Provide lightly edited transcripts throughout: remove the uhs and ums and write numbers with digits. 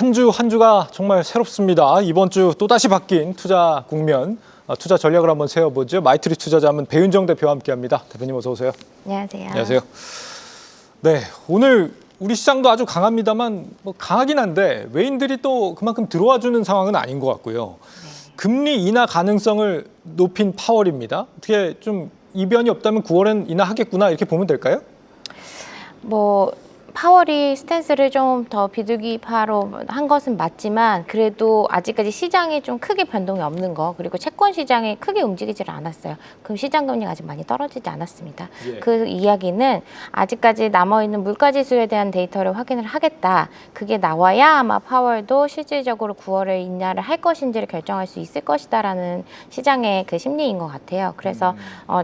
한 주 한 주가 정말 새롭습니다. 이번 주 또다시 바뀐 투자 국면, 투자 전략을 한번 세워보죠. 마이트리 투자자문 배윤정 대표와 함께합니다. 대표님 어서 오세요. 안녕하세요. 안녕하세요. 네, 오늘 우리 시장도 아주 강합니다만 강하긴 한데 외인들이 또 그만큼 들어와주는 상황은 아닌 것 같고요. 금리 인하 가능성을 높인 파월입니다. 어떻게 좀 이변이 없다면 9월엔 인하하겠구나 이렇게 보면 될까요? 파월이 스탠스를 좀 더 비둘기파로 한 것은 맞지만 그래도 아직까지 시장이 좀 크게 변동이 없는 거, 그리고 채권 시장이 크게 움직이질 않았어요. 그럼 시장 금리가 아직 많이 떨어지지 않았습니다. 예. 그 이야기는 아직까지 남아있는 물가지수에 대한 데이터를 확인을 하겠다. 그게 나와야 아마 파월도 실질적으로 9월에 인하를 할 것인지를 결정할 수 있을 것이다라는 시장의 그 심리인 것 같아요. 그래서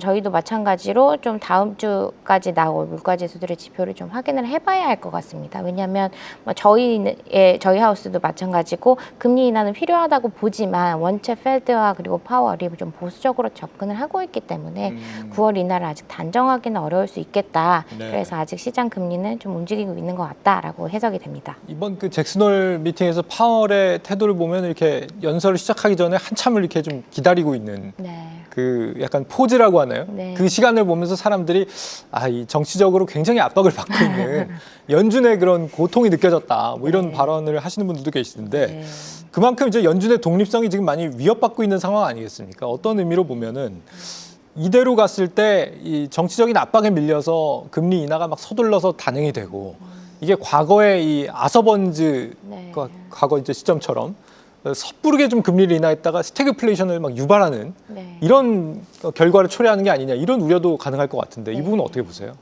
저희도 마찬가지로 좀 다음 주까지 나올 물가지수들의 지표를 좀 확인을 해봐야 할 것 같습니다. 왜냐하면 저희 하우스도 마찬가지고 금리 인하는 필요하다고 보지만 원체 페드와 그리고 파월이 좀 보수적으로 접근을 하고 있기 때문에 9월 인하를 아직 단정하기는 어려울 수 있겠다. 네. 그래서 아직 시장 금리는 좀 움직이고 있는 것 같다라고 해석이 됩니다. 이번 그 잭슨홀 미팅에서 파월의 태도를 보면 이렇게 연설을 시작하기 전에 한참을 이렇게 좀 기다리고 있는 네. 그 약간 포즈라고 하나요? 네. 그 시간을 보면서 사람들이 이 정치적으로 굉장히 압박을 받고 있는 연준의 그런 고통이 느껴졌다. 뭐 이런 네. 발언을 하시는 분들도 계시는데 네. 그만큼 이제 연준의 독립성이 지금 많이 위협받고 있는 상황 아니겠습니까? 어떤 의미로 보면은 이대로 갔을 때 이 정치적인 압박에 밀려서 금리 인하가 막 서둘러서 단행이 되고 이게 과거의 이 아서번즈 네. 과거 이제 시점처럼 섣부르게 좀 금리를 인하했다가 스태그플레이션을 막 유발하는 네. 이런 결과를 초래하는 게 아니냐 이런 우려도 가능할 것 같은데 이 네. 부분은 어떻게 보세요?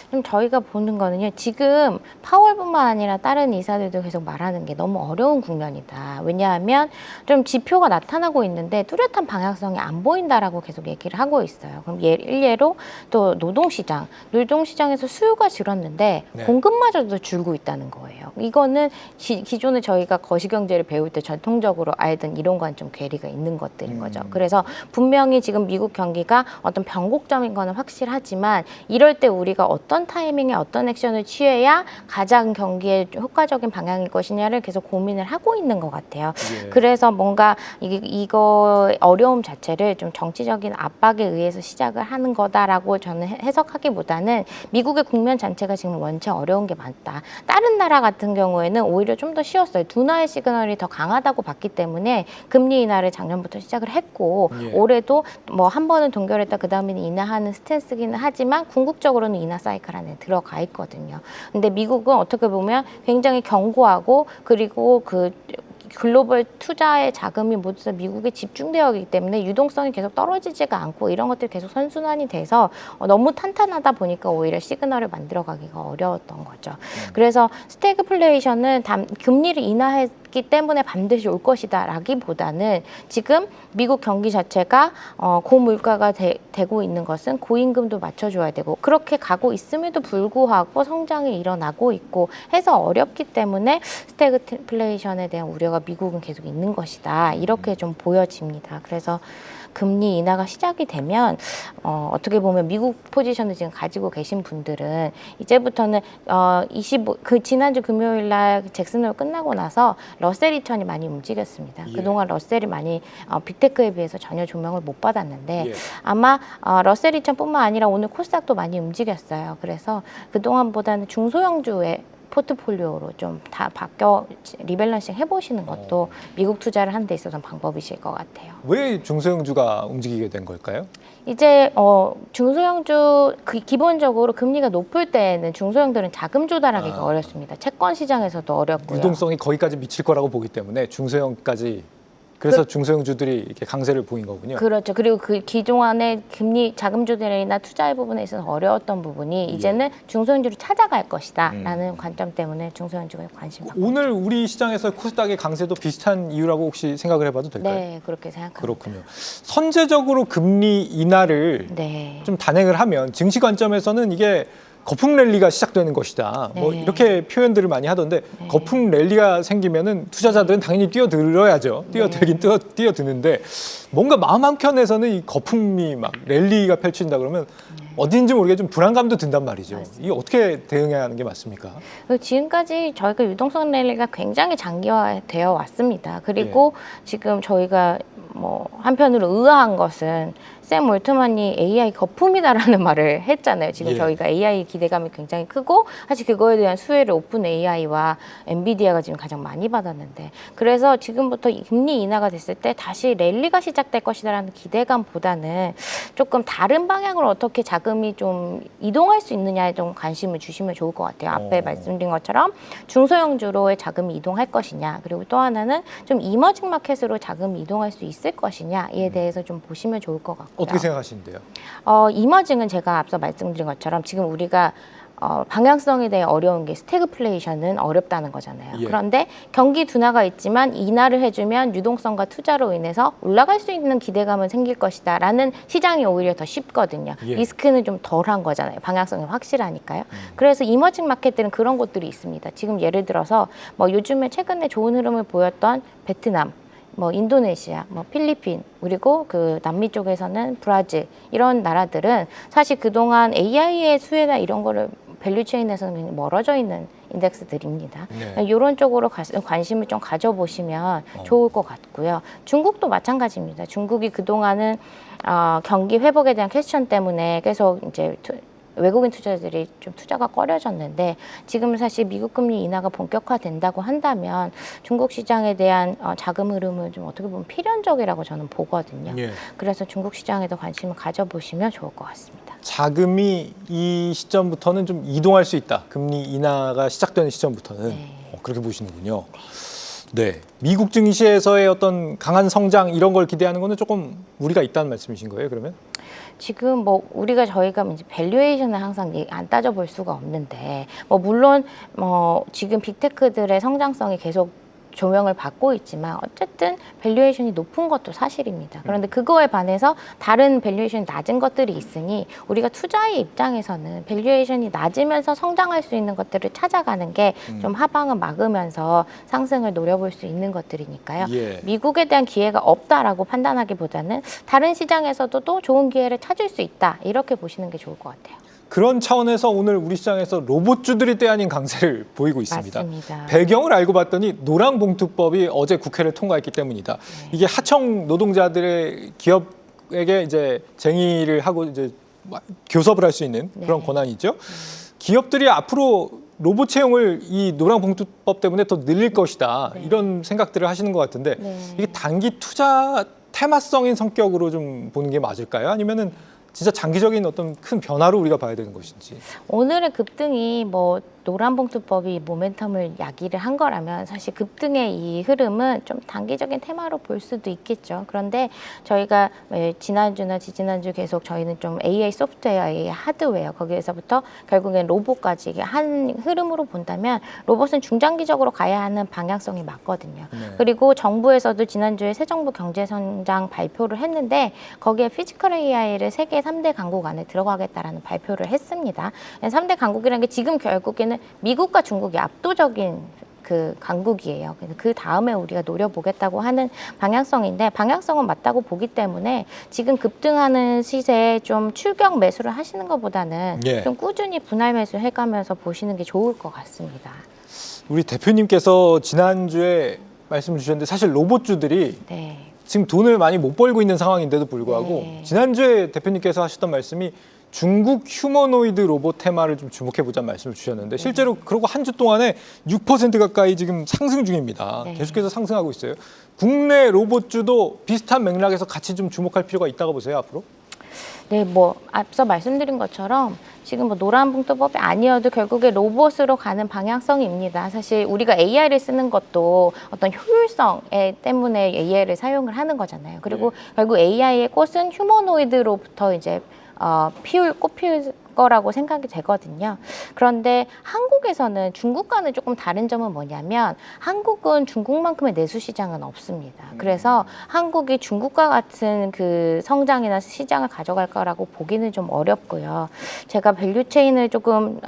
그럼 저희가 보는 거는요, 지금 파월뿐만 아니라 다른 이사들도 계속 말하는 게 너무 어려운 국면이다. 왜냐하면 좀 지표가 나타나고 있는데 뚜렷한 방향성이 안 보인다라고 계속 얘기를 하고 있어요. 그럼 일례로 또 노동시장에서 수요가 줄었는데 네. 공급마저도 줄고 있다는 거예요. 이거는 기존에 저희가 거시경제를 배울 때 전통적으로 알던 이론과는 좀 괴리가 있는 것들인 거죠. 그래서 분명히 지금 미국 경기가 어떤 변곡점인 거는 확실하지만 이럴 때 우리가 어떤 타이밍에 어떤 액션을 취해야 가장 경기에 효과적인 방향일 것이냐를 계속 고민을 하고 있는 것 같아요. 예. 그래서 뭔가 이거 어려움 자체를 좀 정치적인 압박에 의해서 시작을 하는 거다라고 저는 해석하기보다는 미국의 국면 자체가 지금 원체 어려운 게 많다. 다른 나라 같은 경우에는 오히려 좀 더 쉬웠어요. 둔화의 시그널이 더 강하다고 봤기 때문에 금리 인하를 작년부터 시작을 했고 예. 올해도 뭐 한 번은 동결했다 그 다음에는 인하하는 스탠스기는 하지만 궁극적으로는 인하 사이클 안에 들어가 있거든요. 근데 미국은 어떻게 보면 굉장히 견고하고 그리고 그 글로벌 투자의 자금이 모두 다 미국에 집중되어 있기 때문에 유동성이 계속 떨어지지가 않고 이런 것들이 계속 선순환이 돼서 너무 탄탄하다 보니까 오히려 시그널을 만들어가기가 어려웠던 거죠. 그래서 스태그플레이션은 금리를 인하했기 때문에 반드시 올 것이다 라기보다는 지금 미국 경기 자체가 고물가가 되고 있는 것은 고임금도 맞춰줘야 되고 그렇게 가고 있음에도 불구하고 성장이 일어나고 있고 해서 어렵기 때문에 스태그플레이션에 대한 우려가 미국은 계속 있는 것이다. 이렇게 좀 보여집니다. 그래서 금리 인하가 시작이 되면 어떻게 보면 미국 포지션을 지금 가지고 계신 분들은 이제부터는 지난주 금요일 날 잭슨홀 끝나고 나서 러셀 2000이 많이 움직였습니다. 예. 그동안 러셀이 많이 빅테크에 비해서 전혀 조명을 못 받았는데 예. 아마 러셀 2000뿐만 아니라 오늘 코스닥도 많이 움직였어요. 그래서 그동안보다는 중소형주의 포트폴리오로 좀 다 바뀌어 리밸런싱 해보시는 것도 미국 투자를 하는 데 있어서 방법이실 것 같아요. 왜 중소형주가 움직이게 된 걸까요? 이제 중소형주 기본적으로 금리가 높을 때는 중소형들은 자금 조달하기가 어렵습니다. 채권 시장에서도 어렵고요. 유동성이 거기까지 미칠 거라고 보기 때문에 중소형까지 그래서 중소형주들이 이렇게 강세를 보인 거군요. 그렇죠. 그리고 그 기존의 금리 자금 조달이나 투자의 부분에 있어서 어려웠던 부분이 이제는 중소형주를 찾아갈 것이다라는 관점 때문에 중소형주가 관심 갖고 오늘 우리 시장에서 코스닥의 강세도 비슷한 이유라고 혹시 생각을 해봐도 될까요? 네, 그렇게 생각합니다. 그렇군요. 선제적으로 금리 인하를 네. 좀 단행을 하면 증시 관점에서는 이게 거품 랠리가 시작되는 것이다. 뭐 네. 이렇게 표현들을 많이 하던데 네. 거품 랠리가 생기면은 투자자들은 당연히 뛰어들어야죠. 뛰어들긴 뛰어드는데 뭔가 마음 한켠에서는 이 거품이 막 랠리가 펼친다 그러면 어딘지 모르게 좀 불안감도 든단 말이죠. 맞습니다. 이게 어떻게 대응해야 하는 게 맞습니까? 지금까지 저희가 유동성 랠리가 굉장히 장기화되어 왔습니다. 그리고 지금 저희가 뭐 한편으로 의아한 것은 샘 올트만이 AI 거품이다라는 말을 했잖아요. 지금 예. 저희가 AI 기대감이 굉장히 크고 사실 그거에 대한 수혜를 오픈 AI와 엔비디아가 지금 가장 많이 받았는데 그래서 지금부터 금리 인하가 됐을 때 다시 랠리가 시작될 것이다라는 기대감보다는 조금 다른 방향으로 어떻게 자금이 좀 이동할 수 있느냐에 좀 관심을 주시면 좋을 것 같아요. 앞에 말씀드린 것처럼 중소형주로의 자금이 이동할 것이냐 그리고 또 하나는 좀 이머징 마켓으로 자금이 이동할 수 있을 것이냐에 대해서 좀 보시면 좋을 것 같고요. 어떻게 생각하시는데요? 이머징은 제가 앞서 말씀드린 것처럼 지금 우리가 방향성에 대해 어려운 게 스태그플레이션은 어렵다는 거잖아요. 예. 그런데 경기 둔화가 있지만 인하를 해주면 유동성과 투자로 인해서 올라갈 수 있는 기대감은 생길 것이다라는 시장이 오히려 더 쉽거든요. 예. 리스크는 좀 덜한 거잖아요. 방향성이 확실하니까요. 그래서 이머징 마켓들은 그런 것들이 있습니다. 지금 예를 들어서 뭐 요즘에 최근에 좋은 흐름을 보였던 베트남, 뭐 인도네시아, 뭐 필리핀, 그리고 그 남미 쪽에서는 브라질 이런 나라들은 사실 그동안 AI의 수혜나 이런 거를 밸류체인에서는 굉장히 멀어져 있는 인덱스들입니다. 네. 이런 쪽으로 관심을 좀 가져보시면 좋을 것 같고요. 중국도 마찬가지입니다. 중국이 그동안은 경기 회복에 대한 퀘스천 때문에 계속 이제 외국인 투자자들이 좀 투자가 꺼려졌는데 지금은 사실 미국 금리 인하가 본격화된다고 한다면 중국 시장에 대한 자금 흐름은 좀 어떻게 보면 필연적이라고 저는 보거든요. 예. 그래서 중국 시장에도 관심을 가져보시면 좋을 것 같습니다. 자금이 이 시점부터는 좀 이동할 수 있다. 금리 인하가 시작되는 시점부터는 네. 그렇게 보시는군요. 네, 미국 증시에서의 어떤 강한 성장 이런 걸 기대하는 거는 조금 무리가 있다는 말씀이신 거예요, 그러면? 지금 뭐 저희가 이제 밸류에이션을 항상 안 따져볼 수가 없는데 뭐 물론 뭐 지금 빅테크들의 성장성이 계속 조명을 받고 있지만 어쨌든 밸류에이션이 높은 것도 사실입니다. 그런데 그거에 반해서 다른 밸류에이션이 낮은 것들이 있으니 우리가 투자의 입장에서는 밸류에이션이 낮으면서 성장할 수 있는 것들을 찾아가는 게 좀 하방을 막으면서 상승을 노려볼 수 있는 것들이니까요. 예. 미국에 대한 기회가 없다라고 판단하기보다는 다른 시장에서도 또 좋은 기회를 찾을 수 있다 이렇게 보시는 게 좋을 것 같아요. 그런 차원에서 오늘 우리 시장에서 로봇주들이 때 아닌 강세를 보이고 있습니다. 맞습니다. 배경을 알고 봤더니 노랑봉투법이 어제 국회를 통과했기 때문이다. 이게 하청 노동자들의 기업에게 이제 쟁의를 하고 이제 교섭을 할 수 있는 그런 권한이죠. 기업들이 앞으로 로봇 채용을 이 노랑봉투법 때문에 더 늘릴 것이다. 이런 생각들을 하시는 것 같은데 이게 단기 투자 테마성인 성격으로 좀 보는 게 맞을까요? 아니면은 진짜 장기적인 어떤 큰 변화로 우리가 봐야 되는 것인지. 오늘의 급등이 뭐 노란봉투법이 모멘텀을 야기를 한 거라면 사실 급등의 이 흐름은 좀 단기적인 테마로 볼 수도 있겠죠. 그런데 저희가 지난주나 지지난주 계속 저희는 좀 AI 소프트웨어, AI 하드웨어 거기에서부터 결국엔 로봇까지 한 흐름으로 본다면 로봇은 중장기적으로 가야 하는 방향성이 맞거든요. 네. 그리고 정부에서도 지난주에 새 정부 경제성장 발표를 했는데 거기에 피지컬 AI를 세계 3대 강국 안에 들어가겠다라는 발표를 했습니다. 3대 강국이라는 게 지금 결국에는 미국과 중국이 압도적인 그 강국이에요. 그 다음에 우리가 노려보겠다고 하는 방향성인데 방향성은 맞다고 보기 때문에 지금 급등하는 시세에 좀 출격 매수를 하시는 것보다는 좀 꾸준히 분할 매수 해가면서 보시는 게 좋을 것 같습니다. 우리 대표님께서 지난주에 말씀을 주셨는데 사실 로봇주들이 지금 돈을 많이 못 벌고 있는 상황인데도 불구하고 지난주에 대표님께서 하셨던 말씀이 중국 휴머노이드 로봇 테마를 좀 주목해보자는 말씀을 주셨는데 실제로 그러고 한 주 동안에 6% 가까이 지금 상승 중입니다. 계속해서 상승하고 있어요. 국내 로봇주도 비슷한 맥락에서 같이 좀 주목할 필요가 있다고 보세요, 앞으로? 네, 뭐 앞서 말씀드린 것처럼 지금 뭐 노란봉투법이 아니어도 결국에 로봇으로 가는 방향성입니다. 사실 우리가 AI를 쓰는 것도 어떤 효율성 때문에 AI를 사용을 하는 거잖아요. 그리고 결국 AI의 꽃은 휴머노이드로부터 이제 꽃 피울 거라고 생각이 되거든요. 그런데 한국에서는 중국과는 조금 다른 점은 뭐냐면 한국은 중국만큼의 내수 시장은 없습니다. 그래서 한국이 중국과 같은 그 성장이나 시장을 가져갈 거라고 보기는 좀 어렵고요. 제가 밸류체인을 조금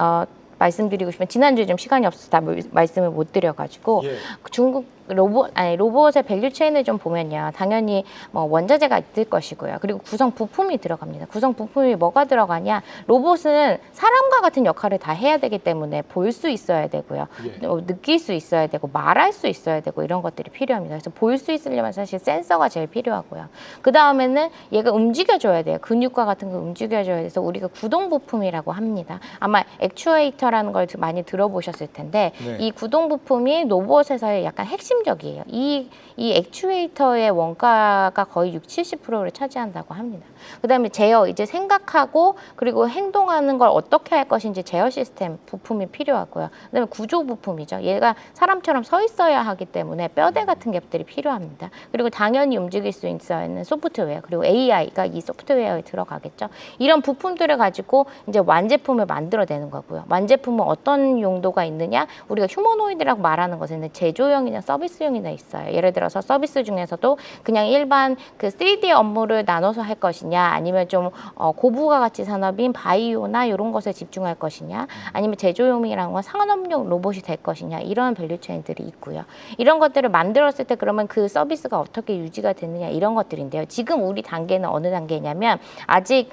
말씀드리고 싶으면 지난주에 좀 시간이 없어서 다 말씀을 못 드려가지고 중국 로봇의 밸류 체인을 좀 보면요. 당연히 뭐 원자재가 있을 것이고요. 그리고 구성 부품이 들어갑니다. 구성 부품이 뭐가 들어가냐? 로봇은 사람과 같은 역할을 다 해야 되기 때문에 볼 수 있어야 되고요. 예. 느낄 수 있어야 되고 말할 수 있어야 되고 이런 것들이 필요합니다. 그래서 볼 수 있으려면 사실 센서가 제일 필요하고요. 그 다음에는 얘가 움직여줘야 돼요. 근육과 같은 거 움직여줘야 돼서 우리가 구동 부품이라고 합니다. 아마 액추에이터라는 걸 많이 들어보셨을 텐데 네. 이 구동 부품이 로봇에서의 약간 핵심적이에요. 이 액추에이터의 원가가 거의 60~70%를 차지한다고 합니다. 그다음에 제어, 이제 생각하고 그리고 행동하는 걸 어떻게 할 것인지 제어 시스템 부품이 필요하고요. 그다음에 구조 부품이죠. 얘가 사람처럼 서 있어야 하기 때문에 뼈대 같은 것들이 필요합니다. 그리고 당연히 움직일 수 있는 소프트웨어, 그리고 AI가 이 소프트웨어에 들어가겠죠. 이런 부품들을 가지고 이제 완제품을 만들어내는 거고요. 완제품은 어떤 용도가 있느냐? 우리가 휴머노이드라고 말하는 것은 제조용이나 서비스용이나 있어요. 예를 들어서 서비스 중에서도 그냥 일반 그 3D 업무를 나눠서 할 것이냐, 아니면 좀 고부가 가치 산업인 바이오나 이런 것에 집중할 것이냐, 아니면 제조용이라는 건 산업용 로봇이 될 것이냐, 이런 밸류 체인들이 있고요. 이런 것들을 만들었을 때 그러면 그 서비스가 어떻게 유지가 되느냐, 이런 것들인데요. 지금 우리 단계는 어느 단계냐면 아직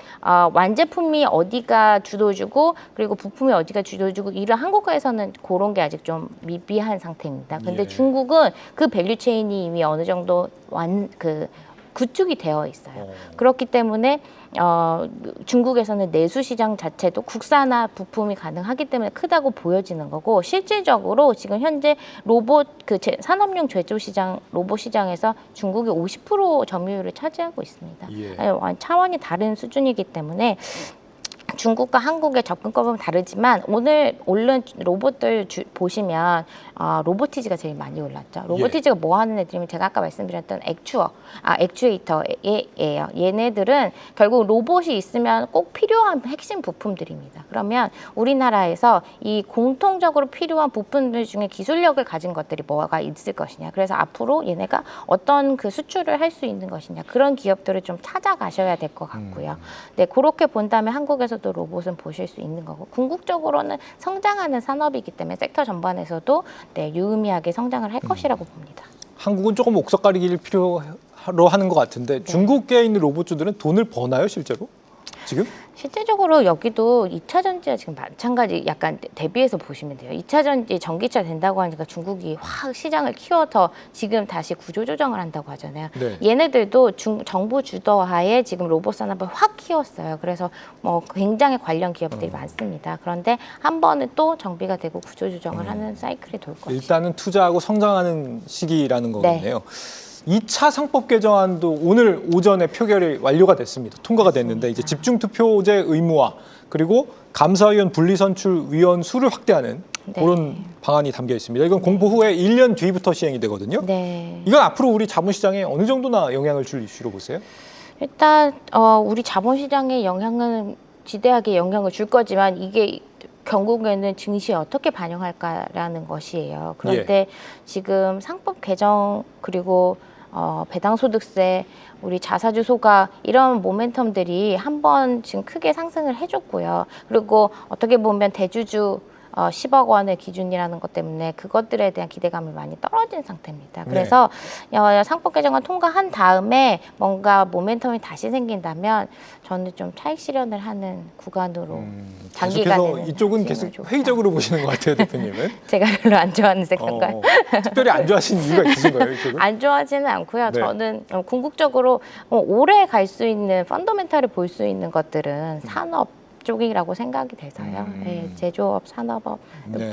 완제품이 어디가 주도주고 그리고 부품이 어디가 주도주고 이런 한국에서는 그런 게 아직 좀 미비한 상태입니다. 근데 예. 중국은 그 밸류 체인이 이미 어느 정도 구축이 되어 있어요. 그렇기 때문에 중국에서는 내수 시장 자체도 국산화 부품이 가능하기 때문에 크다고 보여지는 거고, 실질적으로 지금 현재 로봇 산업용 제조 시장 로봇 시장에서 중국이 50% 점유율을 차지하고 있습니다. 예. 차원이 다른 수준이기 때문에 중국과 한국의 접근법은 다르지만 오늘 오른 로봇들 보시면 로보티지가 제일 많이 올랐죠. 로보티지가 뭐 하는 애들이면 제가 아까 말씀드렸던 액추에이터예요. 얘네들은 결국 로봇이 있으면 꼭 필요한 핵심 부품들입니다. 그러면 우리나라에서 이 공통적으로 필요한 부품들 중에 기술력을 가진 것들이 뭐가 있을 것이냐. 그래서 앞으로 얘네가 어떤 그 수출을 할 수 있는 것이냐. 그런 기업들을 좀 찾아가셔야 될 것 같고요. 네, 그렇게 본다면 한국에서도 로봇은 보실 수 있는 거고, 궁극적으로는 성장하는 산업이기 때문에 섹터 전반에서도 유의미하게 성장을 할 것이라고 봅니다. 한국은 조금 옥석 가리기를 필요로 하는 것 같은데 중국계에 있는 로봇주들은 돈을 버나요, 실제로? 지금? 실제적으로 여기도 2차 전지와 지금 마찬가지 약간 대비해서 보시면 돼요. 2차 전지 전기차 된다고 하니까 중국이 확 시장을 키워서 지금 다시 구조조정을 한다고 하잖아요. 네. 얘네들도 정부 주도하에 지금 로봇 산업을 확 키웠어요. 그래서 뭐 굉장히 관련 기업들이 많습니다. 그런데 한 번은 또 정비가 되고 구조조정을 하는 사이클이 돌 거예요. 일단은 투자하고 성장하는 시기라는 거겠네요. 2차 상법 개정안도 오늘 오전에 표결이 완료가 됐습니다. 통과가 됐는데 이제 집중 투표제 의무화, 그리고 감사위원 분리선출위원 수를 확대하는 그런 방안이 담겨 있습니다. 이건 공포 후에 1년 뒤부터 시행이 되거든요. 네. 이건 앞으로 우리 자본시장에 어느 정도나 영향을 줄 이슈로 보세요? 일단 우리 자본시장에 지대하게 영향을 줄 거지만 이게 결국에는 증시에 어떻게 반영할까라는 것이에요. 그런데 지금 상법 개정 그리고 배당소득세, 우리 자사주 소각 이런 모멘텀들이 한번 지금 크게 상승을 해줬고요. 그리고 어떻게 보면 대주주 10억 원의 기준이라는 것 때문에 그것들에 대한 기대감이 많이 떨어진 상태입니다. 그래서 상법 개정안 통과한 다음에 뭔가 모멘텀이 다시 생긴다면 저는 좀 차익 실현을 하는 구간으로 계속해서 이쪽은 계속 회의적으로 보시는 것 같아요, 대표님은. 제가 별로 안 좋아하는 색깔. 특별히 안 좋아하시는 이유가 있으신 거예요, 이쪽은? 안 좋아하지는 않고요. 저는 궁극적으로 오래 갈 수 있는 펀더멘탈을 볼 수 있는 것들은 산업 쪽이라고 생각이 돼서요. 제조업, 산업업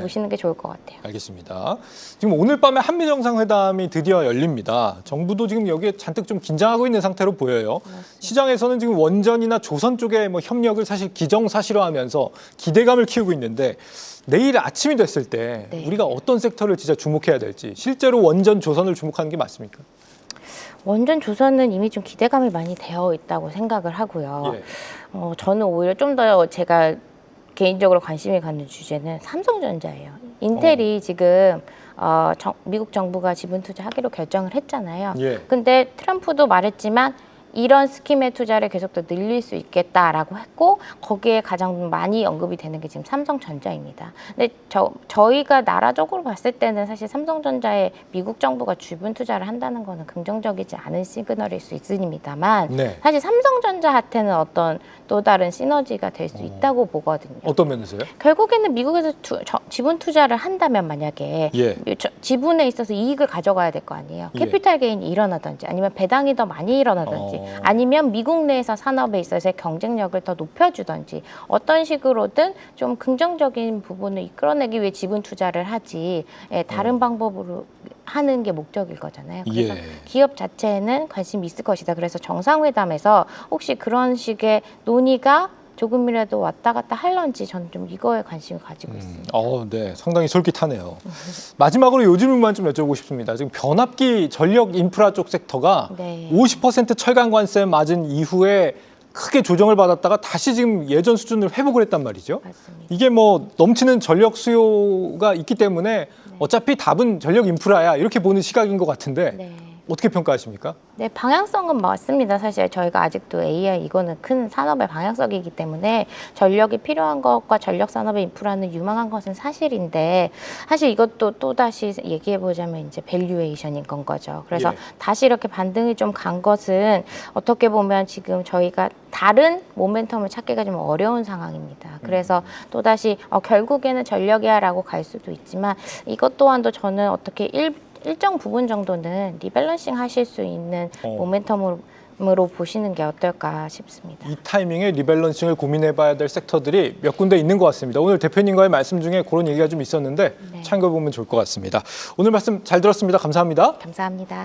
보시는 게 좋을 것 같아요. 알겠습니다. 지금 오늘 밤에 한미 정상회담이 드디어 열립니다. 정부도 지금 여기에 잔뜩 좀 긴장하고 있는 상태로 보여요. 맞습니다. 시장에서는 지금 원전이나 조선 쪽의 협력을 사실 기정사실화하면서 기대감을 키우고 있는데 내일 아침이 됐을 때 우리가 어떤 섹터를 진짜 주목해야 될지, 실제로 원전 조선을 주목하는 게 맞습니까? 원전 조선은 이미 좀 기대감이 많이 되어 있다고 생각을 하고요. 저는 오히려 좀 더 제가 개인적으로 관심이 가는 주제는 삼성전자예요. 인텔이 지금 미국 정부가 지분 투자하기로 결정을 했잖아요. 근데 트럼프도 말했지만 이런 스킴의 투자를 계속 더 늘릴 수 있겠다라고 했고 거기에 가장 많이 언급이 되는 게 지금 삼성전자입니다. 근데 저희가 나라적으로 봤을 때는 사실 삼성전자에 미국 정부가 주분 투자를 한다는 거는 긍정적이지 않은 시그널일 수 있습니다만 네. 사실 삼성전자한테는 어떤 또 다른 시너지가 될 수 있다고 보거든요. 어떤 면에서요? 결국에는 미국에서 지분 투자를 한다면 만약에 예. 지분에 있어서 이익을 가져가야 될 거 아니에요. 예. 캐피탈 게인이 일어나든지 아니면 배당이 더 많이 일어나든지 아니면 미국 내에서 산업에 있어서의 경쟁력을 더 높여주든지 어떤 식으로든 좀 긍정적인 부분을 이끌어내기 위해 지분 투자를 하지 다른 방법으로 하는 게 목적일 거잖아요. 그래서 예. 기업 자체에는 관심이 있을 것이다. 그래서 정상회담에서 혹시 그런 식의 논의가 조금이라도 왔다 갔다 할런지 저는 좀 이거에 관심을 가지고 있습니다. 네, 상당히 솔깃하네요. 마지막으로 요즘만 좀 여쭤보고 싶습니다. 지금 변압기 전력 인프라 쪽 섹터가 네. 50% 철강 관세 맞은 이후에 크게 조정을 받았다가 다시 지금 예전 수준을 회복을 했단 말이죠. 맞습니다. 이게 뭐 넘치는 전력 수요가 있기 때문에 어차피 답은 전력 인프라야 이렇게 보는 시각인 것 같은데 네. 어떻게 평가하십니까? 네, 방향성은 맞습니다. 사실 저희가 아직도 AI 이거는 큰 산업의 방향성이기 때문에 전력이 필요한 것과 전력 산업의 인프라는 유망한 것은 사실인데 사실 이것도 또 다시 얘기해 보자면 이제 밸류에이션인 건 거죠. 그래서 예. 다시 이렇게 반등이 좀 간 것은 어떻게 보면 지금 저희가 다른 모멘텀을 찾기가 좀 어려운 상황입니다. 그래서 또 다시 결국에는 전력이야라고 갈 수도 있지만 이것 또한도 저는 어떻게 일정 부분 정도는 리밸런싱 하실 수 있는 모멘텀으로 보시는 게 어떨까 싶습니다. 이 타이밍에 리밸런싱을 고민해봐야 될 섹터들이 몇 군데 있는 것 같습니다. 오늘 대표님과의 말씀 중에 그런 얘기가 좀 있었는데 네. 참고해보면 좋을 것 같습니다. 오늘 말씀 잘 들었습니다. 감사합니다. 감사합니다.